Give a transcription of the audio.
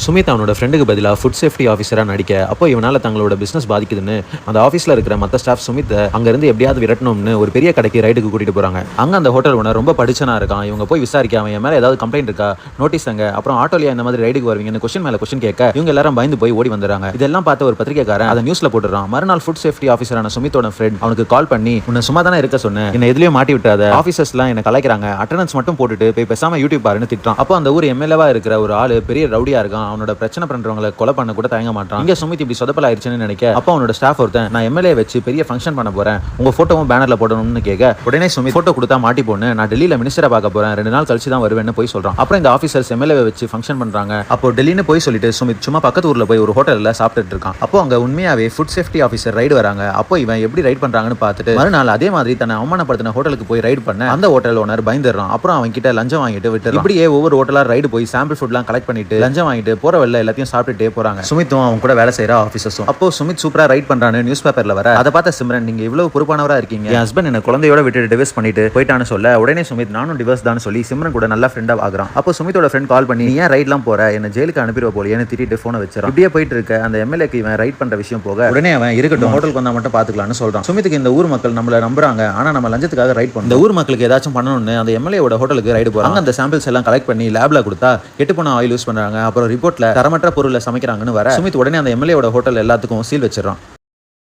சுமித் அவனோட ஃப்ரெண்டுக்கு பதிலாக ஃபுட் சேஃப்டி ஆஃபீஸராக நடிக்க அப்போ இவனால் தங்களோட பிஸ்னஸ் பாதிக்குதுன்னு அந்த ஆஃபீஸில் இருக்கிற மற்ற ஸ்டாஃப் சுமித் அங்கேருந்து எப்படியாவது விரட்டணும்னு ஒரு பெரிய கடைக்கு ரைடுக்கு கூட்டிட்டு போகிறாங்க. அங்கே அந்த ஹோட்டல் ஓனர் ரொம்ப படிச்சனா இருக்கான். இவங்க போய் விசாரிக்க அவன் என் மேலே ஏதாவது கம்ப்ளைண்ட் இருக்கா, நோட்டீஸ் அங்கே, அப்புறம் ஆட்டோலியா இந்த மாதிரி ரைடுக்கு வருவீங்கன்னு கொஸ்டின் மேலே கொஸ்டின் கேட்க இவங்க எல்லாரும் பயந்து போய் ஓடி வந்துடுறாங்க. இதெல்லாம் பார்த்து ஒரு பத்திரிக்கைக்காரன் அதை நியூஸ்ல போட்டுறான். மறுநாள் ஃபுட் சேஃப்டி ஆஃபீஸரான சுமித்தோட ஃப்ரெண்ட் அவனுக்கு கால் பண்ணி, உன்னை சும்மா தானே இருக்க சொன்னேன், என்ன எதுலயும் மாட்டி விட்டாத, ஆஃபீஸர்ஸ்லாம் என்ன கலாய்க்கிறாங்க, அட்டெண்டன்ஸ் மட்டும் போட்டுட்டு போய் பேசாம யூடியூப் பாருன்னு திட்டான். அப்போ அந்த ஊர் எம்எல்ஏவா இருக்கிற ஒரு ஆளு பெரிய ரவுடியா இருக்கான். அவனோட பிரச்சனை பண்றவங்களை கொலை பண்ண கூட தயங்க மாட்டான். இங்க சுமித் இப்படி சொதப்பல் ஆயிடுச்சுன்னு நினைக்க அப்போ அவனோட ஸ்டாஃப் ஒருத்தன், நான் எம்எல்ஏ வச்சு பெரிய ஃபங்க்ஷன் பண்ண போறேன், உங்க போட்டோவும் பேனர்ல போடணும்னு கேட்க உடனே சுமித் போட்டோ கொடுத்தா மாட்டி போன்னு, நான் டெல்லியில மினிஸ்டரை பார்க்க போறேன், 2 நாள் கழிச்சு தான் வருவேன்னு போய் சொல்றான். அப்புறம் இந்த ஆஃபீஸர்ஸ் எம்எல்ஏ வச்சு ஃபங்க்ஷன் பண்றாங்க. அப்போ டெல்லின்னு போய் சொல்லிட்டு சுமித் சும்மா பக்கத்து ஊர்ல போய் ஒரு ஹோட்டல்ல சாப்பிட்டுட்டு இருக்கான். அப்போ அங்க உண்மையாவே ஃபுட் சேஃப்டி ஆஃபீஸர் ரைடு வராங்க. அப்போ இவன் எப்படி ரைட் பண்றாங்கன்னு பார்த்துட்டு மறுநாள் அதே மாதிரி தன்னை அவமானப்படுத்தின ஹோட்டலுக்கு போய் ரைட் பண்ண அந்த ஹோட்டல் ஓனர் பயந்துடுறான். அப்புறம் அவன் கிட்ட லஞ்சம் வாங்கிட்டு விட்டு இப்படியே ஒவ்வொரு ஹோட்டலா ரைடு போய் சாம்பிள் ஃபுட்லாம் கலெக்ட் பண்ணிட்டு லஞ்சம் வாங்கிட்டு போற வெள்ள எல்லாத்தையும் சாப்பிட்டுட்டே போறாங்க. சுமித்தும் அவன் கூட வேலை செய்யற ஆஃபீஸர்ஸும். அப்போ சுமித் சூப்பரா ரைட் பண்றான்னு நியூஸ் பேப்பர்ல வர அதை பார்த்த சிம்ரன், நீங்க இவ்வளவு பொறுப்பானவரா இருக்கீங்க, என் ஹஸ்பண்ட் என்ன குழந்தையோட விட்டு டிவோர்ஸ் பண்ணிட்டு போயிட்டான்னு சொல்ல உடனே சுமித் நானும் டிவோர்ஸ் தான் சொல்லி சிம்ரன் கூட நல்ல ஃப்ரெண்டா ஆகுறான். அப்போ சுமித்தோட ஃப்ரெண்ட் கால் பண்ணி, நீ ஏன் ரைட்லாம் போற, என்ன ஜெயிலுக்கு அனுப்பிடுவ போலியேன்னு திட்டிட்டு போனை வச்சிடறான். இப்படியே போயிட்டு இருக்க அந்த எம்எல்ஏக்கு இவன் ரைட் பண்ற விஷயம் போக உடனே அவன் இருக்கட்டும் ஹோட்டலுக்கு வந்தா மட்டும் பாத்துக்கலாம்னு சொல்றான். சுமித்துக்கு இந்த ஊர் மக்கள் நம்மள நம்புறாங்க, ஆனா நம்ம லஞ்சத்துக்காக ரைட் பண்ணோம், இந்த ஊர் மக்களுக்கு ஏதாச்சும் பண்ணணும்னு அந்த எம்எல்ஏவோட ஹோட்டலுக்கு ரைடு போறாங்க. அந்த சாம்பிள்ஸ் எல்லாம் கலெக்ட் பண்ணி லேப்ல கொடுத்தா கெட்டுப்போன ஆயில் யூஸ் பண்றாங்க, அப்புறம் ரிப்போர்ட்ல தரமற்ற பொருளை சமைக்கிறாங்கன்னு வர சுமித் உடனே அந்த எம்எல்ஏவோட ஹோட்டல் எல்லாத்துக்கும் சீல் வச்சிடறான்.